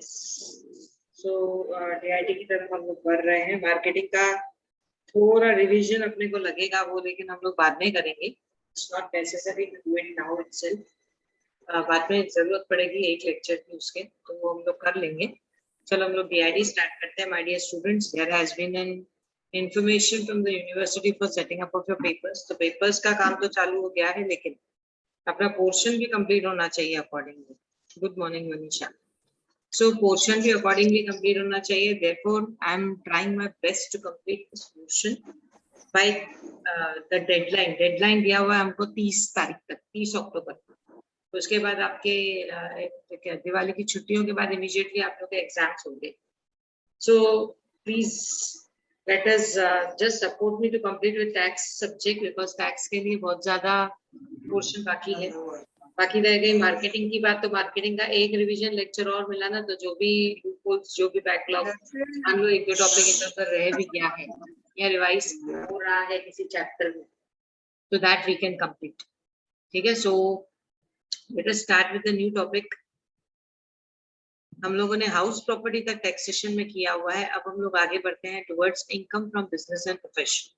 सो DIT की तरफ हम लोग बढ़ रहे हैं। मार्केटिंग का थोड़ा रिवीजन अपने को लगेगा वो, लेकिन हम लोग बाद में करेंगे। It's not necessary to do it now itself. बाद में जरूरत पड़ेगी एक लेक्चर की उसके, तो वो हम लोग कर लेंगे। चलो हम लोग DIT स्टार्ट करते हैं। My dear students, there has been an information from the university for setting up of your papers. तो पेपर्स का काम तो चालू हो गया है, लेकिन अपना पोर्शन भी कंप्लीट होना चाहिए accordingly. Good morning Manisha. So portion भी accordingly complete होना चाहिए. Therefore, I am trying my best to complete this portion by the deadline. Deadline दिया हुआ है हमको 30 तारीख तक, 30 अक्टूबर। तो उसके बाद आपके दिवाली की छुट्टियों के बाद इमीडिएटली आप लोग के एग्जाम्स होंगे। So please let us just support me to complete with tax subject because tax के लिए बहुत ज्यादा पोर्शन बाकी है। बाकी रह गई मार्केटिंग की बात, तो मार्केटिंग का एक रिवीजन लेक्चर और मिला ना, तो जो भी लूपहोल्स, जो भी बैकलॉग मान लो एक दो टॉपिक इधर उधर रह भी गया है या रिवाइज हो रहा है किसी चैप्टर में, तो दैट वी कैन कंप्लीट। ठीक है, so let us start with the new topic. हम लोगों ने हाउस प्रॉपर्टी तक टैक्सेशन में किया हुआ है। अब हम लोग आगे बढ़ते हैं towards income from business and profession.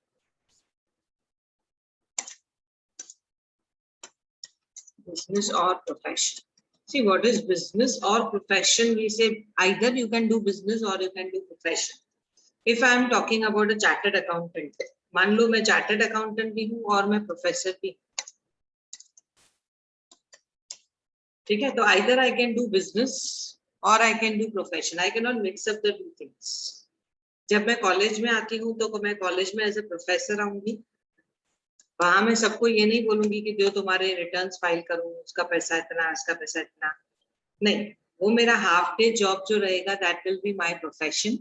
Business or profession. See, what is business or profession? We say either you can do business or you can do profession. If I am talking about a chartered accountant, मान लो मैं chartered accountant भी हूँ और मैं professor भी हूँ, ठीक है? तो either I can do business or I can do profession. I cannot mix up the two things. जब मैं कॉलेज में आती हूँ तो मैं कॉलेज में एज ए प्रोफेसर आऊंगी। वहां मैं सबको ये नहीं बोलूंगी कि जो तुम्हारे रिटर्न्स फाइल करूं उसका पैसा इतना, इसका पैसा इतना, नहीं। वो मेरा हाफ डे जॉब जो रहेगा that will be my profession.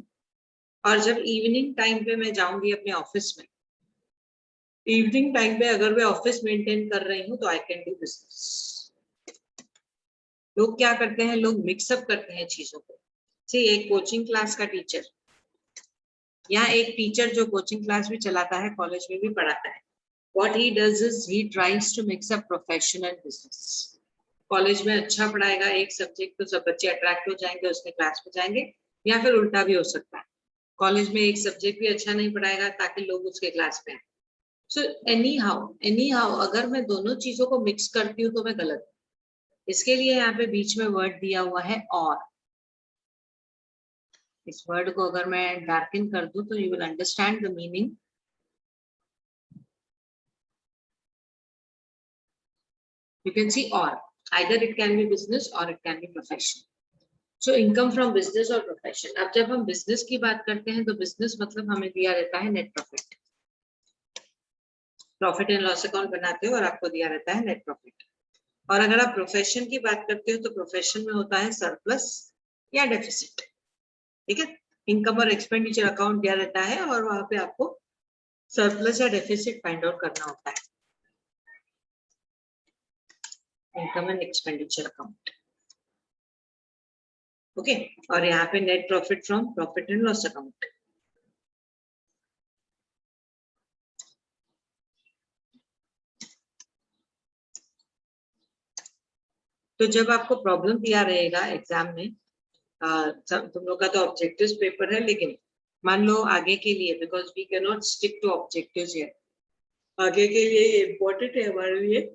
और जब इवनिंग टाइम पे मैं जाऊंगी अपने ऑफिस में, इवनिंग टाइम पे अगर मैं ऑफिस मेंटेन कर रही हूँ तो आई कैन डू बिजनेस। लोग क्या करते हैं, लोग मिक्सअप करते हैं चीजों को। सी, एक कोचिंग क्लास का टीचर या एक टीचर जो कोचिंग क्लास भी चलाता है, कॉलेज में भी पढ़ाता है, what he does is he tries to mix up profession and business. College में अच्छा पढ़ाएगा एक सब्जेक्ट तो सब बच्चे अट्रैक्ट हो जाएंगे, उसके क्लास में जाएंगे, या फिर उल्टा भी हो सकता है, कॉलेज में एक सब्जेक्ट भी अच्छा नहीं पढ़ाएगा ताकि लोग उसके क्लास में आए। सो एनी हाउ अगर मैं दोनों चीजों को मिक्स करती हूँ तो मैं गलत हूँ। इसके लिए यहाँ पे बीच में वर्ड दिया हुआ है और। इस वर्ड को अगर मैं डार्कन कर दूं तो you will understand the meaning. You can see or, either it can be business or it can be profession. So income from business or profession. अब जब हम business की बात करते हैं तो business मतलब हमें दिया रहता है net profit. Profit and loss account बनाते हो और आपको दिया रहता है net profit. और अगर आप profession की बात करते हो तो profession में होता है surplus या deficit. ठीक है, income और expenditure account दिया रहता है और वहां पे आपको surplus या deficit find out करना होता है। Income and expenditure account, okay. और यहाँ पे net profit from profit and loss account. तो जब आपको प्रॉब्लम दिया रहेगा एग्जाम में, तुम लोग का तो ऑब्जेक्टिव्स पेपर है, लेकिन मान लो आगे के लिए, because we can not stick to objectives here, आगे के लिए इम्पोर्टेंट है हमारे लिए।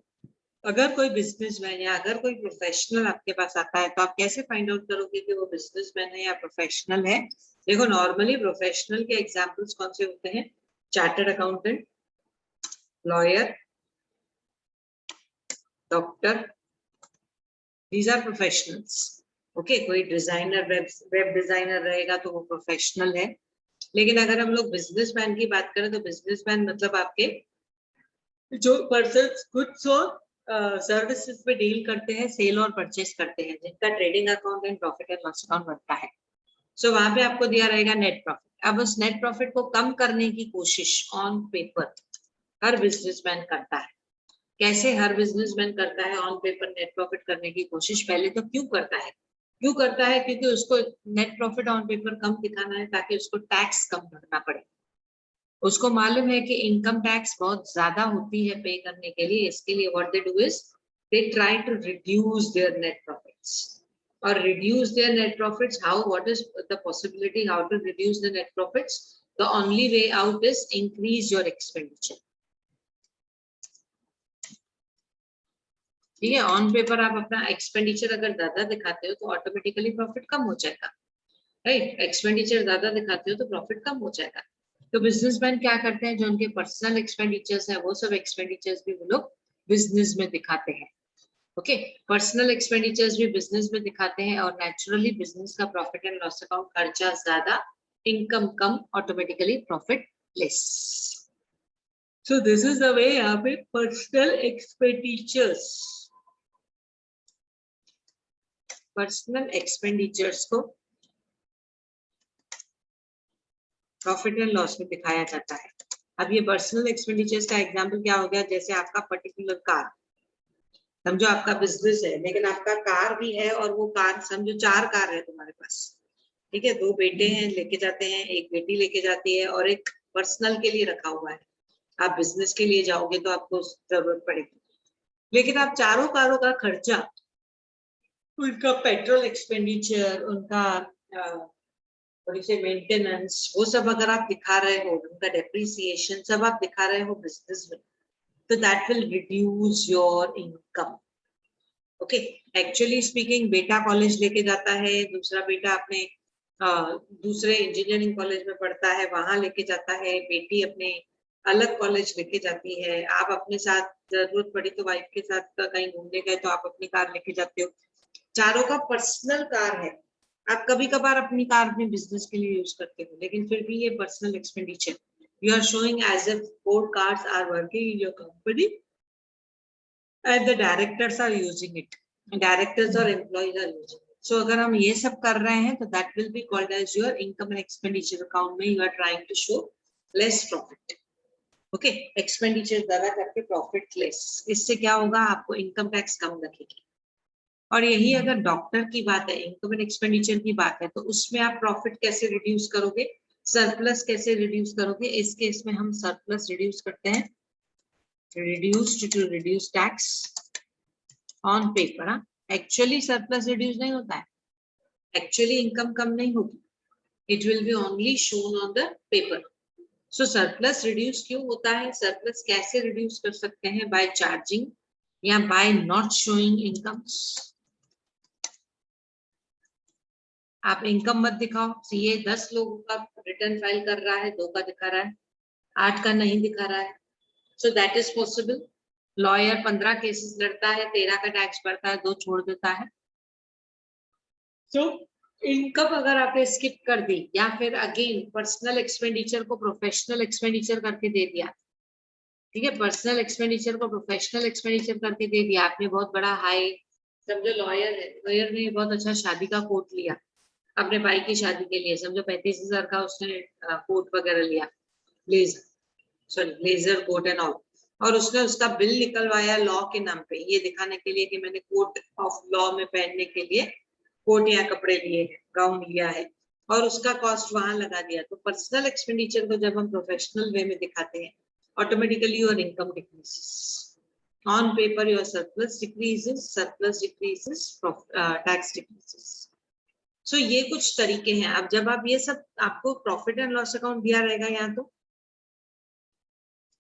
अगर कोई बिजनेसमैन या अगर कोई प्रोफेशनल आपके पास आता है तो आप कैसे फाइंड आउट करोगे कि वो बिजनेसमैन है या प्रोफेशनल है? देखो, नॉर्मली प्रोफेशनल के एग्जांपल्स कौन से होते हैं? Chartered accountant, lawyer, doctor, these are professionals. Okay, कोई डिजाइनर, वेब डिजाइनर रहेगा तो वो प्रोफेशनल है। लेकिन अगर हम लोग बिजनेसमैन की बात करें तो बिजनेसमैन मतलब आपके जो पर्सन गुड्स और सर्विसेज पे डील करते हैं, सेल और परचेस करते हैं, जिनका trading account and profit and loss account बनता है। सो वहां पे आपको दिया रहेगा नेट प्रॉफिट। अब उस नेट प्रॉफिट को कम करने की कोशिश ऑन पेपर हर बिजनेसमैन करता है। कैसे हर बिजनेसमैन करता है ऑन पेपर नेट प्रॉफिट करने की कोशिश? पहले तो क्यों करता है? क्योंकि उसको नेट प्रॉफिट ऑन पेपर कम दिखाना है ताकि उसको टैक्स कम भरना पड़े। उसको मालूम है कि इनकम टैक्स बहुत ज्यादा होती है पे करने के लिए। इसके लिए what they do is they try to reduce their net profits. or reduce their net profits. How? What is the possibility how to reduce the net profits? The only way out is increase your expenditure. ठीक है, on paper आप अपना expenditure अगर ज्यादा दिखाते हो तो automatically profit कम हो जाएगा, राइट? एक्सपेंडिचर ज्यादा दिखाते हो तो प्रॉफिट कम हो जाएगा। तो बिजनेसमैन क्या करते हैं, जो उनके पर्सनल एक्सपेंडिचर्स है वो सब एक्सपेंडिचर्स भी वो लोग बिजनेस में दिखाते हैं। ओके, पर्सनल एक्सपेंडिचर्स भी बिजनेस में दिखाते हैं और नेचुरली बिजनेस का प्रॉफिट एंड लॉस अकाउंट खर्चा ज्यादा, income come, automatically profit less. So this is the way यहाँ पे पर्सनल एक्सपेंडिचर्स को प्रॉफिट एंड लॉस में दिखाया जाता है। अब ये पर्सनल एक्सपेंडिचर्स का एग्जांपल क्या हो गया, जैसे आपका पर्टिकुलर कार, समझो आपका बिजनेस है लेकिन आपका कार भी है, और वो कार समझो 4 कार है तुम्हारे पास, ठीक है, 2 बेटे हैं लेके जाते हैं, एक बेटी लेके जाती है और एक पर्सनल के लिए रखा हुआ है। आप बिजनेस के लिए जाओगे तो आपको जरूरत पड़ेगी, लेकिन आप चारों कारों का खर्चा, उनका पेट्रोल एक्सपेंडिचर, उनका थोड़ी सी मेंटेनेंस, वो सब अगर आप दिखा रहे हो, उनका डेप्रिसिएशन सब आप दिखा रहे हो बिजनेस में, तो that will reduce your income. Okay, actually speaking, बेटा कॉलेज लेके जाता है, दूसरा बेटा अपने दूसरे इंजीनियरिंग कॉलेज में पढ़ता है, वहां लेके जाता है, बेटी अपने अलग कॉलेज लेके जाती है, आप अपने साथ जरूरत पड़ी तो वाइफ के साथ कहीं घूमने गए तो आप अपनी कार लेके जाते हो। चारों का पर्सनल कार है, आप कभी कभार अपनी कार अपने बिजनेस के लिए यूज करते हो, लेकिन फिर भी ये personal expenditure, you are showing as if 4 cars are working in your company and the directors are using it, directors or employees are using it. So अगर हम ये सब कर रहे हैं तो that will be called as your income and expenditure account में you are trying to show less profit. Okay, expenditure ज्यादा करके profit less, इससे क्या होगा, आपको इनकम टैक्स कम लगेगी। और यही अगर डॉक्टर की बात है, इनकम एंड एक्सपेंडिचर की बात है, तो उसमें आप प्रॉफिट कैसे रिड्यूस करोगे, सरप्लस कैसे रिड्यूस करोगे? इस केस में हम सरप्लस रिड्यूस करते हैं, reduced to reduce tax on paper. Actually surplus reduce नहीं होता है, एक्चुअली इनकम कम नहीं होगी, it will be only shown on the paper. So surplus reduce क्यों होता है, सरप्लस कैसे रिड्यूस कर सकते हैं? बाय चार्जिंग या बाय नॉट शोइंग इनकम्स। आप इनकम मत दिखाओ, सीए 10 लोगों का रिटर्न फाइल कर रहा है, 2 का दिखा रहा है, 8 का नहीं दिखा रहा है, so that is possible. Lawyer 15 cases लड़ता है, 13 का टैक्स भरता है, 2 छोड़ देता है। सो इनकम अगर आपने स्किप कर दी, या फिर अगेन पर्सनल एक्सपेंडिचर को प्रोफेशनल एक्सपेंडिचर करके दे दिया, ठीक है, पर्सनल एक्सपेंडिचर को प्रोफेशनल एक्सपेंडिचर करके दे दिया आपने, बहुत बड़ा हाई, समझो लॉयर है, लॉयर ने बहुत अच्छा शादी का कोट लिया अपने भाई की शादी के लिए, समझो 35,000 का उसने कोट वगैरह लिया, ब्लेजर कोट एंड ऑल, और उसने उसका बिल निकलवाया लॉ के नाम पे, ये दिखाने के लिए कि मैंने कोर्ट ऑफ लॉ में पहनने के लिए कोट या कपड़े लिए हैं, गाउन लिया है, और उसका कॉस्ट वहां लगा दिया। तो पर्सनल एक्सपेंडिचर को जब हम प्रोफेशनल वे में दिखाते हैं, automatically your income decreases, on paper your surplus decreases, tax decreases. So ये कुछ तरीके हैं। अब जब आप ये सब, आपको प्रॉफिट एंड लॉस अकाउंट दिया रहेगा, या तो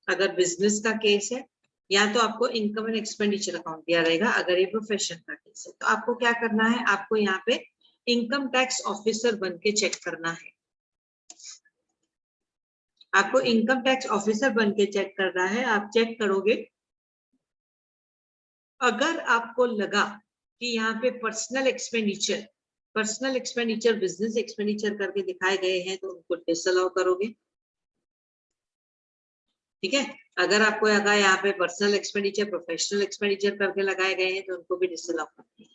अगर बिजनेस का केस है, या तो आपको इनकम एंड एक्सपेंडिचर अकाउंट दिया रहेगा अगर ये प्रोफेशन का केस है। तो आपको क्या करना है, आपको यहाँ पे इनकम टैक्स ऑफिसर बन के चेक करना है, आपको इनकम टैक्स ऑफिसर बन के चेक करना है। आप चेक करोगे, अगर आपको लगा कि यहाँ पे पर्सनल एक्सपेंडिचर बिजनेस एक्सपेंडिचर करके दिखाए गए हैं, तो उनको डिसअलाउ करोगे, ठीक है। अगर आपको लगा यहाँ पे पर्सनल एक्सपेंडिचर प्रोफेशनल एक्सपेंडिचर करके लगाए गए हैं, तो उनको भी डिसअलाउ करते हैं।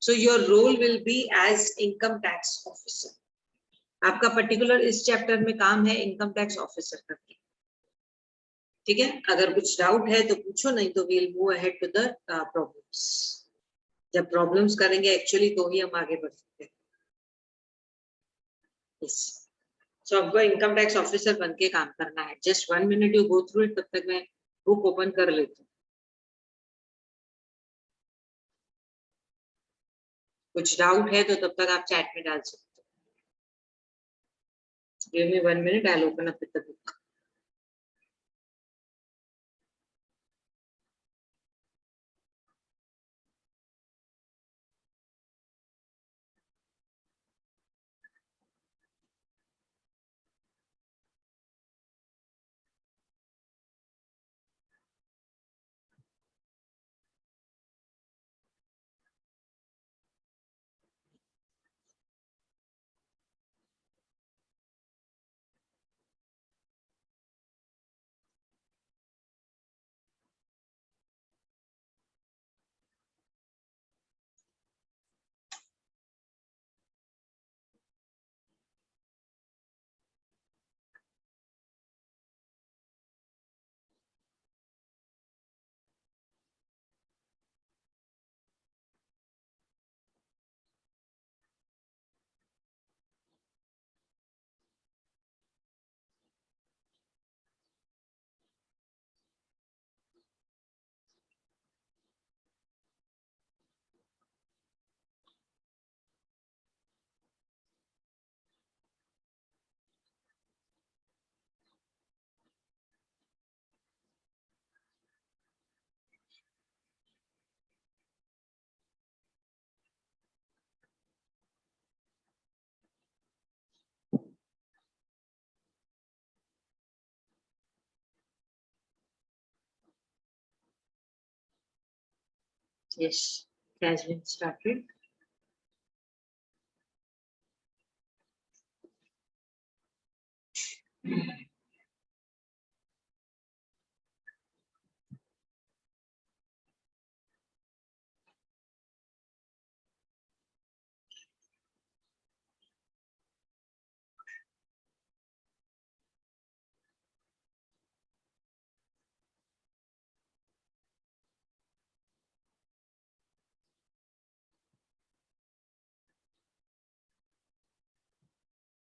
So your role will be as income tax officer. आपका पर्टिकुलर इस चैप्टर में काम है इनकम टैक्स ऑफिसर करके, ठीक है। अगर कुछ डाउट है तो पूछो, नहीं तो we'll move ahead to the problems. जब प्रॉब्लम्स करेंगे एक्चुअली तो ही हम आगे बढ़ सकते हैं। yes. सो आपको इनकम टैक्स ऑफिसर बन के काम करना है। Just 1 minute you go through it, तब तक मैं बुक ओपन कर लेती हूँ। कुछ डाउट है तो तब तक आप चैट में डाल सकते हो. Give me 1 minute, I'll open up with the book. Yes, it has been started.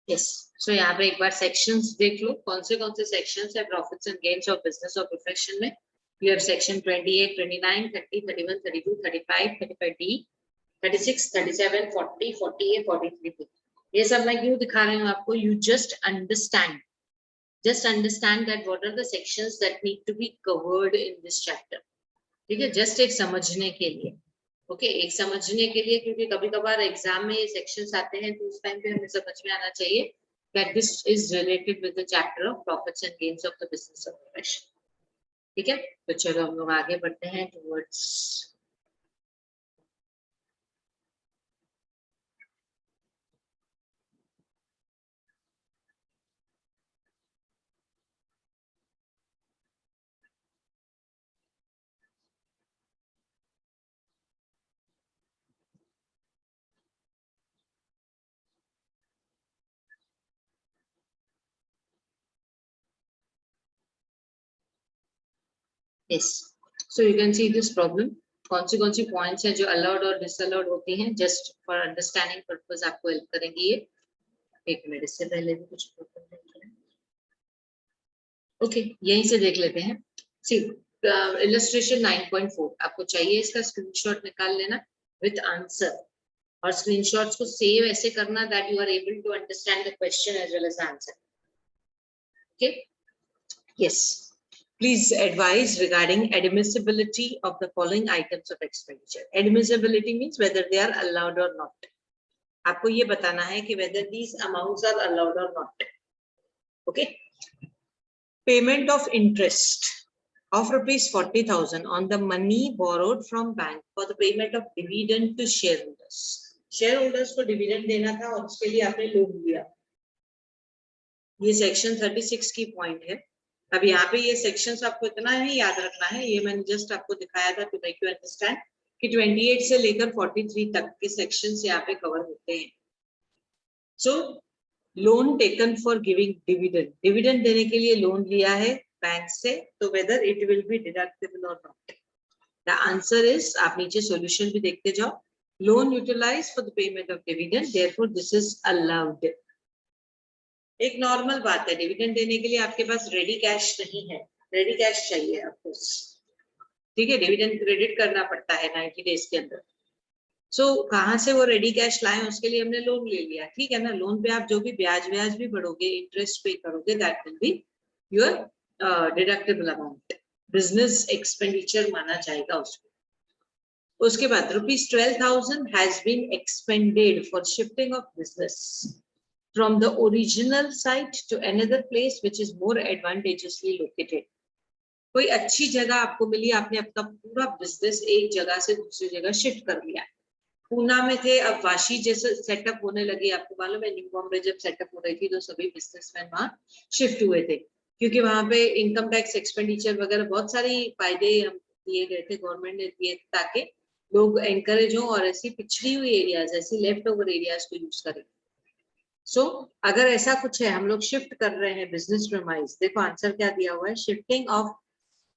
Yes. So यहाँ पे एक बार sections देख लो, कौन से sections है profits and gains of business or profession में. You have section 28, 29, 30, 31, 32, 35, 35D, 36, 37, 40, 40A, 43B. ये सब मैं क्यों दिखा रही हूँ आपको? You just understand that what are the sections that need to be covered in this chapter. ठीक है, just एक समझने के लिए. ओके, एक समझने के लिए, क्योंकि कभी कभार एग्जाम में सेक्शंस आते हैं तो उस टाइम पे हमें समझ में आना चाहिए that this is related with the chapter of profits and gains of the business of profession. ठीक है, तो चलो हम लोग आगे बढ़ते हैं towards yes. So you can see this problem. कौन सी पॉइंट्स हैं जो अलाउड और डिसअलाउड होती हैं, जस्ट फॉर अंडरस्टैंडिंग पर्पस आपको हेल्प करेंगी ये. एक मिनट, इससे पहले भी कुछ ओके, यहीं से देख लेते हैं. सी इलस्ट्रेशन 9.4 आपको चाहिए, इसका स्क्रीनशॉट निकाल लेना विद आंसर, और स्क्रीनशॉट्स को सेव ऐसे करना that you are able to understand the question as well as answer. Okay, yes. Please advise regarding admissibility of the following items of expenditure. Admissibility means whether they are allowed or not. आपको ये बताना है कि whether these amounts are allowed or not. Okay. Payment of interest of rupees 40,000 on the money borrowed from bank for the payment of dividend to shareholders. Shareholders को dividend देना था और उसके लिए आपने लोन लिया. ये section 36 की point है. अब यहाँ पे ये सेक्शंस आपको इतना ही याद रखना है, ये मैंने जस्ट आपको दिखाया था टू मेक यू अंडरस्टैंड कि 28 से लेकर 43 तक के सेक्शंस यहाँ पे कवर होते हैं. So loan taken for giving dividend, dividend देने के लिए लोन लिया है बैंक से, तो whether it will be deductible और नॉट. द आंसर इज, आप नीचे सॉल्यूशन भी देखते जाओ. Loan utilise for the payment of dividend, therefore this is allowed. एक नॉर्मल बात है, डिविडेंड देने के लिए आपके पास रेडी कैश नहीं है, रेडी कैश चाहिए आपको. ठीक है, डिविडेंड क्रेडिट करना पड़ता है 90 डेज के अंदर. सो कहाँ से वो रेडी कैश लाए, उसके लिए हमने लोन ले लिया, ठीक है ना। लोन पे आप जो भी ब्याज ब्याज भी बढ़ोगे, इंटरेस्ट पे करोगे, that will be your deductible amount, business expenditure माना जाएगा उसको। उसके बाद ₹12,000 has been expended for shifting of business from the original site to another place which is more advantageously located. कोई अच्छी जगह आपको मिली, आपने अपना पूरा बिजनेस एक जगह से दूसरी जगह शिफ्ट कर लिया। पूना में थे, अब वाशी जैसे सेटअप होने लगे। आपको मालूम है न्यू बॉम्बे जब सेटअप हो रही थी तो सभी बिजनेसमैन वहां शिफ्ट हुए थे, क्योंकि वहां पे इनकम टैक्स एक्सपेंडिचर वगैरह बहुत सारी फायदे दिए गए थे, गवर्नमेंट ने दिए, ताकि लोग एनकरेज हो और ऐसी पिछड़ी हुई एरियाज, ऐसी लेफ्ट ओवर एरियाज को यूज करें। सो अगर ऐसा कुछ है, हम लोग शिफ्ट कर रहे हैं बिजनेस प्रीमाइस, देखो आंसर क्या दिया हुआ है, shifting of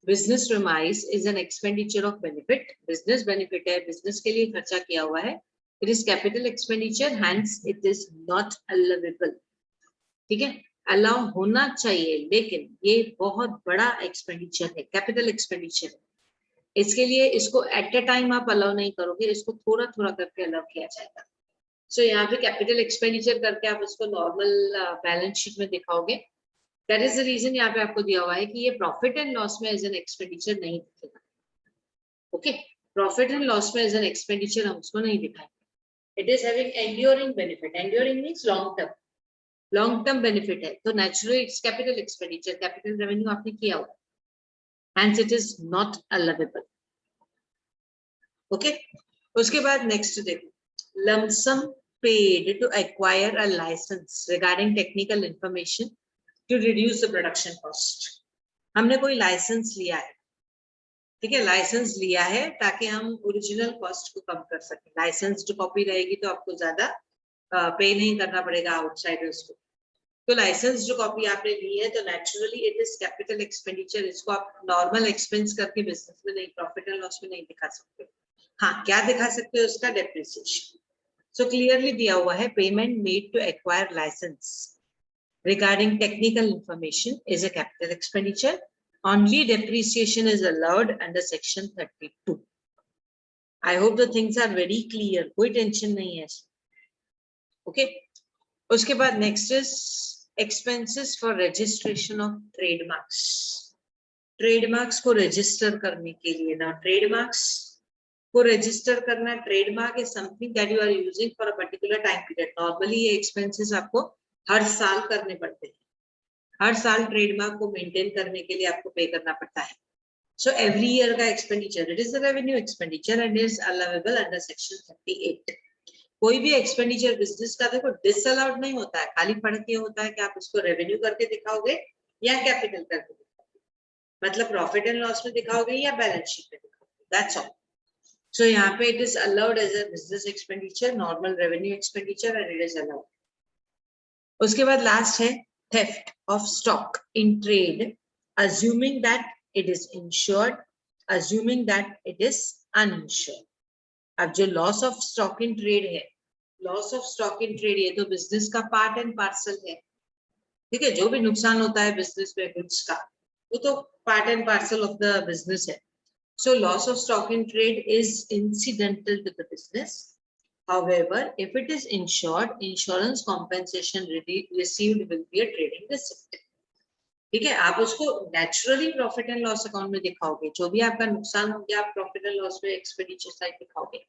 business premise is an expenditure of benefit, business benefit है, बिजनेस के लिए खर्चा किया हुआ है, it is capital expenditure, hence it is not allowable. ठीक है, अलाउ होना चाहिए, लेकिन ये बहुत बड़ा एक्सपेंडिचर है, कैपिटल एक्सपेंडिचर है, इसके लिए इसको एट अ टाइम आप अलाउ नहीं करोगे, इसको थोड़ा थोड़ा करके अलाउ किया जाएगा। सो यहाँ पे कैपिटल एक्सपेंडिचर करके आप उसको नॉर्मल बैलेंस शीट में दिखाओगे, दैट इज द रीजन यहाँ पे आपको दिया हुआ है कि ये प्रॉफिट एंड लॉस में एज एन एक्सपेंडिचर नहीं दिखेगा। ओके, प्रॉफिट एंड लॉस में एज एन एक्सपेंडिचर हम उसको नहीं दिखाएंगे। It is having enduring benefit, enduring means long term benefit है, तो naturally it's capital expenditure, capital revenue आपने किया हुआ, hence it is not allowable. Okay, उसके बाद नेक्स्ट देखो, lump sum paid to acquire a license regarding technical information to reduce the production cost. हमने कोई लाइसेंस लिया है, ठीक है, लाइसेंस लिया है ताकि हम ओरिजिनल कॉस्ट को कम कर सकें। लाइसेंस जो कॉपी रहेगी तो आपको ज्यादा पे नहीं करना पड़ेगा आउटसाइडर्स को। तो लाइसेंस जो कॉपी आपने ली है तो naturally it is capital expenditure, इसको आप नॉर्मल एक्सपेंस करके बिजनेस में नहीं, प्रॉफिट एंड लॉस में नहीं दिखा सकते। हाँ, क्या दिखा सकते हो, उसका डेप्रिसिएशन। So clearly दिया हुआ है, payment made to acquire license regarding technical information is a capital expenditure. Only depreciation is allowed under section 32. I hope the things are very clear. कोई टेंशन नहीं है। Okay. उसके बाद next is expenses for registration of trademarks. Trademarks को register करने के लिए ना, trademarks को रजिस्टर करना, trademark is something that you are using for a particular time period. Normally ये एक्सपेंसेस आपको हर साल करने पड़ते हैं, हर साल ट्रेडमार्क को मेंटेन करने के लिए आपको पे करना पड़ता है। सो एवरी ईयर का expenditure, it is the revenue expenditure and is allowable under section 38। कोई भी एक्सपेंडिचर बिजनेस का देखो डिसअलाउड नहीं होता है, खाली फर्क ये होता है कि आप उसको रेवेन्यू करके दिखाओगे या कैपिटल करके दिखाओगे, मतलब प्रॉफिट एंड लॉस में दिखाओगे या बैलेंस शीट में दिखाओगे, दैट्स ऑल। So यहाँ पे it is allowed as a business expenditure, normal revenue expenditure and it is allowed. उसके बाद last है theft of stock in trade, assuming that it is insured, assuming that it is uninsured. अब जो loss of stock in trade है, loss of stock in trade ये तो business का part and parcel है, ठीक है, जो भी नुकसान होता है business में goods का, वो तो part and parcel of the business है। So loss of stock in trade is incidental to the business. However, if it is insured, insurance compensation received will be a trading receipt. ठीक है, आप उसको naturally profit and loss account में दिखाओगे, जो भी आपका नुकसान हो गया आप प्रॉफिट एंड लॉस में एक्सपेंडिचर साइड दिखाओगे।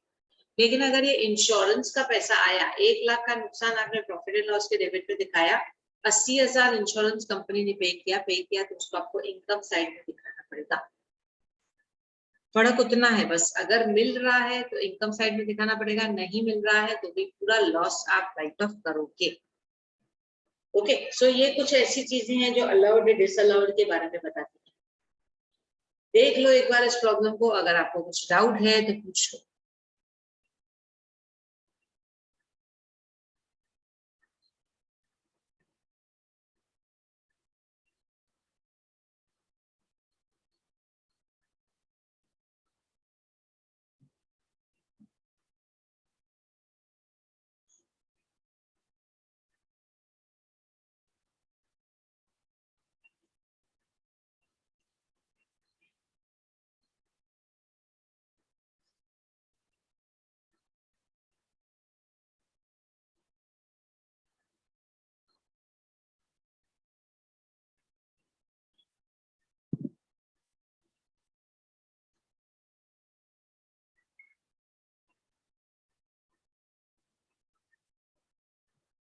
लेकिन अगर ये इंश्योरेंस का पैसा आया, 1 लाख का नुकसान आपने प्रॉफिट एंड लॉस के डेबिट पे दिखाया, 80,000 इंश्योरेंस कंपनी ने पे किया तो उसको आपको इनकम साइड में दिखाना पड़ेगा। फर्क उतना है बस, अगर मिल रहा है तो इनकम साइड में दिखाना पड़ेगा, नहीं मिल रहा है तो भी पूरा लॉस आप राइट ऑफ करोगे। ओके, सो ये कुछ ऐसी चीजें हैं जो अलाउड डिसअलाउड के बारे में बताती हैं। देख लो एक बार इस प्रॉब्लम को, अगर आपको कुछ डाउट है तो पूछ लो।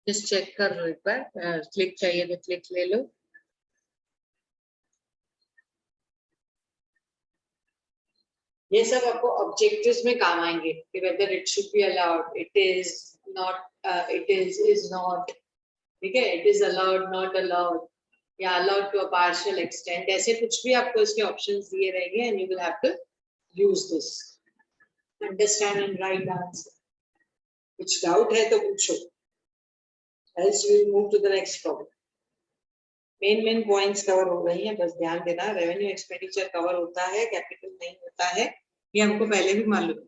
जस्ट चेक कर लो एक बार, क्लिक चाहिए तो क्लिक ले लो। ये सब आपको ऑब्जेक्टिव्स में काम आएंगे कि whether it should be allowed, it is not, it is not, ठीक है, it is allowed, not allowed, या allowed to a partial extent, ऐसे कुछ भी आपको इसके ऑप्शंस दिए रहेंगे and you will have to use this, understand and write the answer. कुछ डाउट है तो पूछो, else we will move to the next problem. Main points cover हो गई हैं, बस ध्यान देना, रेवेन्यू एक्सपेंडिचर कवर होता है, कैपिटल नहीं होता है, ये हमको पहले भी मालूम है।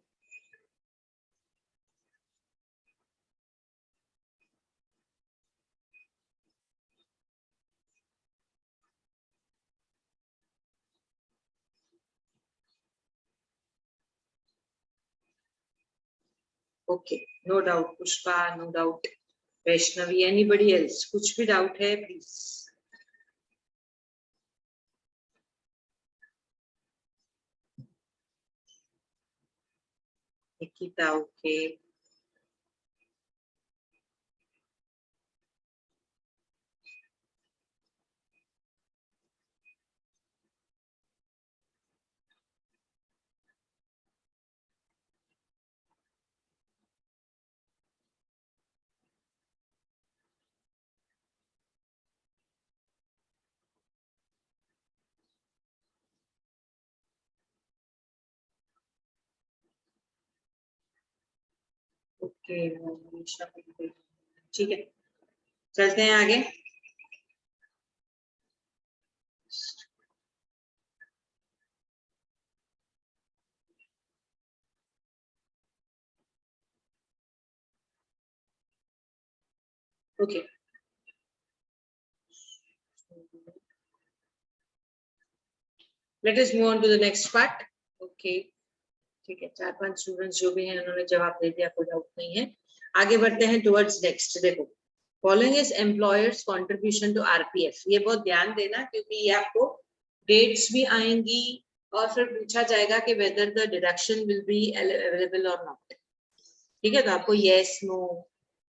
Okay, no doubt Pushpa, no doubt Vaishnavi, anybody else, कुछ भी डाउट है प्लीज। निकिता ओके, ओके ठीक है, चलते हैं आगे। Okay, let us move on to the next part. Okay ठीक है, 4-5 स्टूडेंट्स जो भी हैं उन्होंने जवाब दे दिया, कोई डाउट नहीं है। आगे बढ़ते हैं टुवर्ड्स नेक्स्ट। देखो, following is employer's contribution to RPF, ये बहुत ध्यान देना क्योंकि ये आपको डेट्स भी आएंगी और फिर पूछा जाएगा कि whether the deduction will be available और नॉट। ठीक है, तो आपको यस नो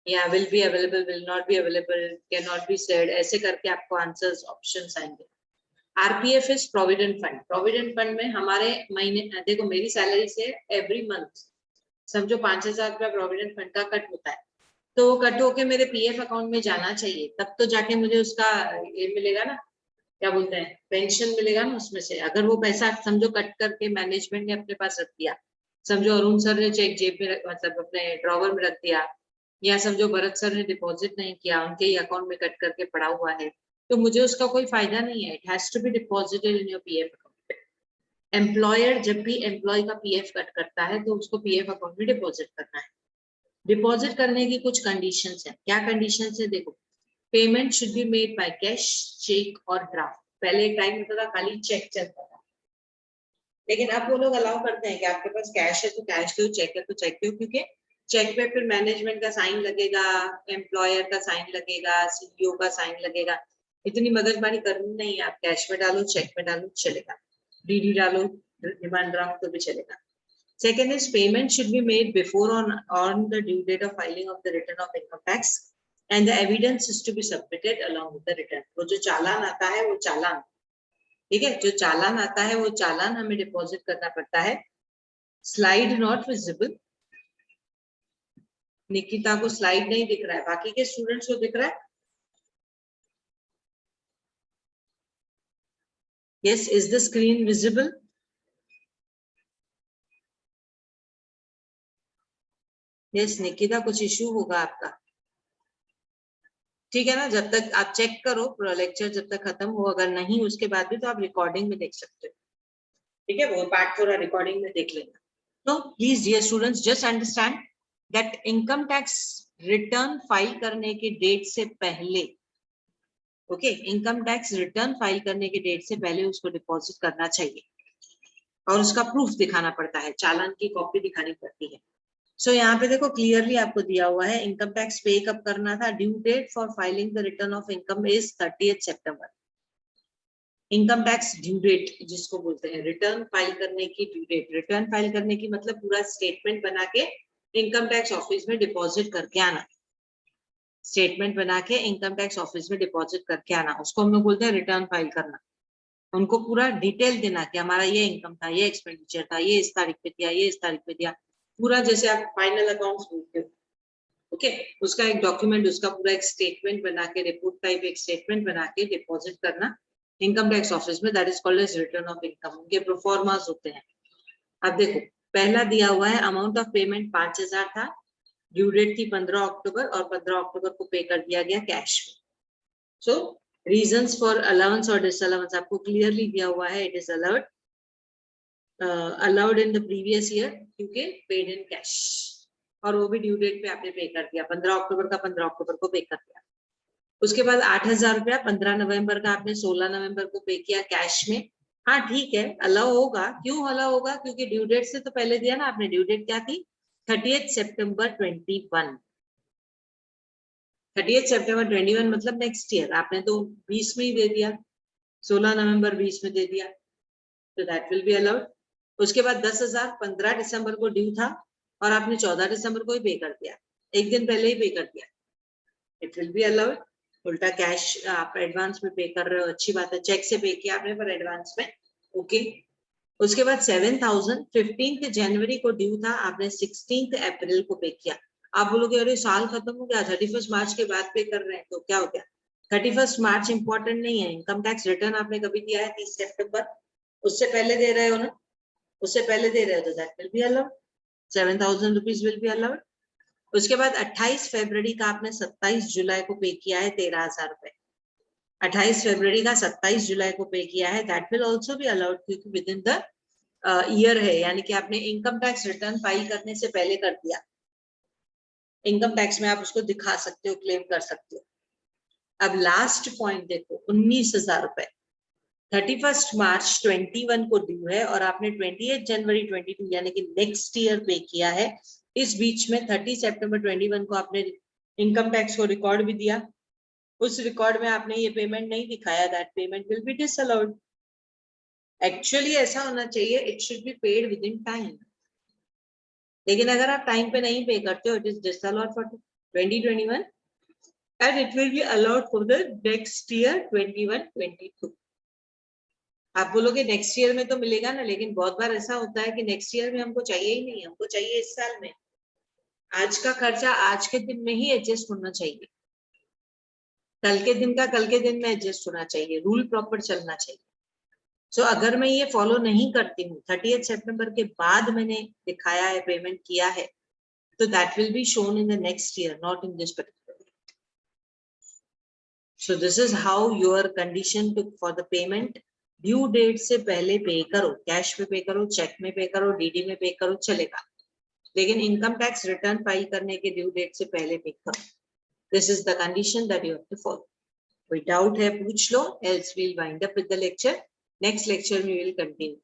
या will be available, will not be available, can not be said, ऐसे करके आपको आंसर्स ऑप्शंस आएंगे। RPF is provident fund, provident fund में हमारे महीने, देखो मेरी सैलरी से एवरी मंथ समझो 5,000 रुपया प्रोविडेंट फंड का कट होता है, तो वो कट होके मेरे पीएफ अकाउंट में जाना चाहिए, तब तो जाके मुझे उसका ये मिलेगा ना, क्या बोलते हैं, पेंशन मिलेगा ना उसमें से। अगर वो पैसा समझो कट करके मैनेजमेंट ने अपने पास रख दिया, समझो अरुण सर ने चेक जेब में मतलब अपने ड्रॉवर में रख दिया, या समझो भरत सर ने डिपॉजिट नहीं किया, उनके ही अकाउंट में कट करके पड़ा हुआ है, तो मुझे उसका कोई फायदा नहीं है। It has to be deposited in your PF account. Employer जब भी एम्प्लॉय का पीएफ कट करता है तो उसको पीएफ अकाउंट में डिपॉजिट करना है। डिपॉजिट करने की कुछ कंडीशंस है, क्या कंडीशंस है देखो, payment should be made by cash, cheque और ड्राफ्ट। पहले एक टाइम होता था खाली चेक चलता था, लेकिन अब वो लोग अलाउ करते हैं कि आपके पास कैश है तो कैश दो, चेक है तो चेक दो, क्योंकि चेक पे फिर मैनेजमेंट का साइन लगेगा, एम्प्लॉयर का साइन लगेगा, सीईओ का साइन लगेगा, इतनी मगजमारी करनी नहीं है। आप कैश में डालो, चेक में डालो, चलेगा, डीडी डालो, डिमांड ड्राफ्ट तो भी चलेगा। Second is payment should be made before on the due date of filing of the return of income tax, and the evidence is to be submitted along with the return. वो जो चालान आता है वो चालान, ठीक है, जो चालान आता है वो चालान हमें डिपॉजिट करना पड़ता है। स्लाइड नॉट विजिबल, निकिता को स्लाइड नहीं दिख रहा है, बाकी के स्टूडेंट्स को दिख रहा है? Yes, is the screen visible? Yes, Nikita कुछ इश्यू होगा आपका, ठीक है ना। जब तक आप चेक करो लेक्चर जब तक खत्म हो, अगर नहीं उसके बाद भी तो आप रिकॉर्डिंग में देख सकते हो, ठीक है, वो पार्ट पूरा रिकॉर्डिंग में देख लेना। तो please dear students just understand that income tax return file करने की डेट से पहले, okay, income tax return file करने की डेट से पहले उसको डिपॉजिट करना चाहिए और उसका प्रूफ दिखाना पड़ता है, चालान की कॉपी दिखानी पड़ती है। सो यहाँ पे देखो क्लियरली आपको दिया हुआ है, इनकम टैक्स पे कब करना था, due date for filing the return of income is 30th सितंबर। इनकम टैक्स ड्यू डेट जिसको बोलते हैं, रिटर्न फाइल करने की ड्यू डेट, रिटर्न फाइल करने की मतलब पूरा स्टेटमेंट बना के इनकम टैक्स ऑफिस में डिपॉजिट करके आना। स्टेटमेंट बना के इनकम टैक्स ऑफिस में डिपॉजिट करके आना, उसको हम लोग बोलते हैं रिटर्न फाइल करना। उनको पूरा डिटेल देना कि हमारा ये इनकम था, ये एक्सपेंडिचर था, ये इस तारीख पे दिया, ये इस तारीख पे दिया, पूरा जैसे आप फाइनल अकाउंट्स बोलते हो। ओके, उसका एक डॉक्यूमेंट, उसका पूरा एक स्टेटमेंट बना के, रिपोर्ट टाइप एक स्टेटमेंट बना के डिपॉजिट करना इनकम टैक्स ऑफिस में। That is called as return of income. उनके प्रोफॉर्मास होते हैं। अब देखो, पहला दिया हुआ है अमाउंट ऑफ पेमेंट 5,000 था, ड्यू डेट थी 15 अक्टूबर और 15 अक्टूबर को पे कर दिया गया कैश में। सो रीजंस फॉर अलाउंस और डिसअलाउंस आपको क्लियरली दिया हुआ है। It is allowed in the previous year क्योंकि पेड इन कैश, और वो भी ड्यू डेट पे आपने पे कर दिया, 15 अक्टूबर का 15 अक्टूबर को पे कर दिया। उसके बाद 8,000 रुपया 15 नवंबर का आपने 16 नवंबर को पे किया कैश में। हाँ ठीक है, अलाउ होगा। क्यों अलाउ होगा? क्योंकि ड्यू डेट से तो पहले दिया ना आपने। ड्यू डेट क्या थी? 30 सितंबर 21। 30 सितंबर 21 मतलब नेक्स्ट ईयर। आपने तो 20 में ही दे दिया, 16 नवंबर 20 में दे दिया, तो दैट विल बी अलाउड। उसके बाद 10,000 15 दिसंबर को ड्यू था और आपने 14 दिसंबर को ही पे कर दिया, एक दिन पहले ही पे कर दिया, इट विल बी अलाउड। उल्टा कैश आप एडवांस में पे कर रहे हो, अच्छी बात है, चेक से पे किया आपने पर एडवांस में, ओके। उसके बाद 7,000 15 जनवरी को ड्यू था, आपने 16 अप्रैल को पे किया। आप बोलोगे अरे साल खत्म हो गया, 31 मार्च के बाद पे कर रहे हैं, तो क्या हो गया? 31 मार्च इंपॉर्टेंट नहीं है। इनकम टैक्स रिटर्न आपने कभी दिया है? 30 सितंबर, उससे पहले दे रहे हो ना, उससे पहले दे रहे हो, तो that will be allowed, 7,000 rupees will be allowed. उसके बाद 28 फरवरी का आपने 27 जुलाई को पे किया है 13,000 रुपए। 28 फरवरी का 27 जुलाई को पे किया है, that will also be allowed क्योंकि विद इन द ईयर है, यानी कि आपने इनकम टैक्स रिटर्न फाइल करने से पहले कर दिया। इनकम टैक्स में आप उसको दिखा सकते हो, क्लेम कर सकते हो। अब लास्ट पॉइंट देखो, 19,000 रुपए 31 मार्च 21 को ड्यू है और आपने 28 जनवरी 22 यानी कि नेक्स्ट ईयर पे किया है। इस बीच में 30 सितंबर 21 को आपने इनकम टैक्स को रिकॉर्ड भी दिया, उस रिकॉर्ड में आपने ये पेमेंट नहीं दिखाया, that payment will be disallowed. Actually ऐसा होना चाहिए, it should be paid with in time, लेकिन अगर आप टाइम पे नहीं पे करते हो, it is disallowed for 2021 and it will be allowed for the next year 21-22। आप बोलोगे नेक्स्ट ईयर में तो मिलेगा ना, लेकिन बहुत बार ऐसा होता है कि नेक्स्ट ईयर में हमको चाहिए ही नहीं, हमको चाहिए इस साल में। आज का खर्चा आज के दिन में ही एडजस्ट होना चाहिए, कल के दिन का कल के दिन में एडजस्ट होना चाहिए, रूल प्रॉपर चलना चाहिए। सो अगर मैं ये फॉलो नहीं करती हूँ, 30 सितंबर के बाद मैंने दिखाया है, पेमेंट किया है, तो that will be shown in the next year, not in this particular. So this is how your condition to for the payment. Due date से पहले पे करो, कैश में पे करो, चेक में पे करो, डीडी में पे करो, चलेगा, लेकिन इनकम टैक्स रिटर्न फाइल करने के ड्यू डेट से पहले पे करो। This is the condition that you have to follow. कोई डाउट है पूछ लो, else we'll wind up with the lecture. Next lecture we will continue.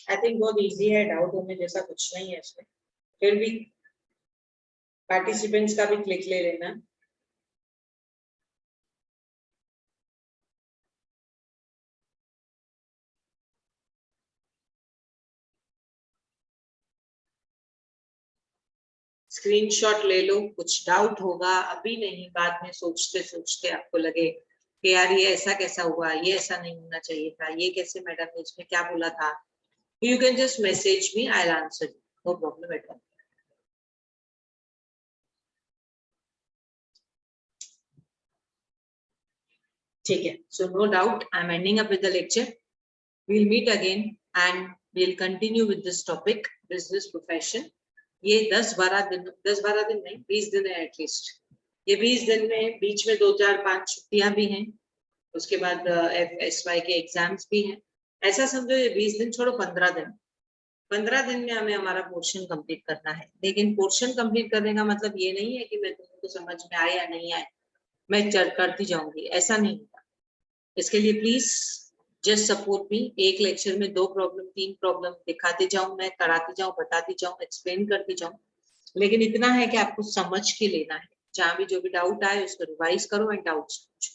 I think बहुत easy है, डाउट होने जैसा कुछ नहीं है इसमें। फिर भी पार्टिसिपेंट्स का भी क्लिक ले लेना। स्क्रीनशॉट ले लो, कुछ डाउट होगा अभी नहीं, बाद में सोचते सोचते आपको लगे कि यार ये ऐसा कैसा हुआ, ये ऐसा नहीं होना चाहिए था, ये कैसे मैडम ने इसमें क्या बोला था, you can just message me, I will answer you, no problem at all. ठीक है, so no doubt I'm ending up with the lecture. We'll meet again and we'll continue with this topic, business profession. ये 10-12 दिन नहीं, 20 दिन है at least. ये 20 दिन में बीच में 2-4-5 छुट्टियां भी हैं, उसके बाद FSY के एग्जाम्स भी हैं। ऐसा समझो ये 20 दिन छोड़ो, 15 दिन, 15 दिन में हमें हमारा पोर्शन कंप्लीट करना है। लेकिन पोर्शन कंप्लीट करने का मतलब ये नहीं है कि मैं तुमको समझ में आए या नहीं आए मैं करती जाऊंगी, ऐसा नहीं होगा। इसके लिए प्लीज जस्ट सपोर्ट मी। एक लेक्चर में 2 प्रॉब्लम 3 प्रॉब्लम दिखाते जाऊं, मैं कराती जाऊं, बताती जाऊं, एक्सप्लेन करती जाऊं, लेकिन इतना है कि आपको समझ के लेना है। जहां भी जो भी डाउट आए उसको रिवाइज करो एंड डाउट्स पूछो।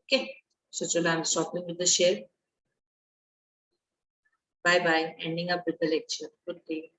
ओके, सो चलो I am stopping with the share. Bye bye. Ending up with the lecture. Good day.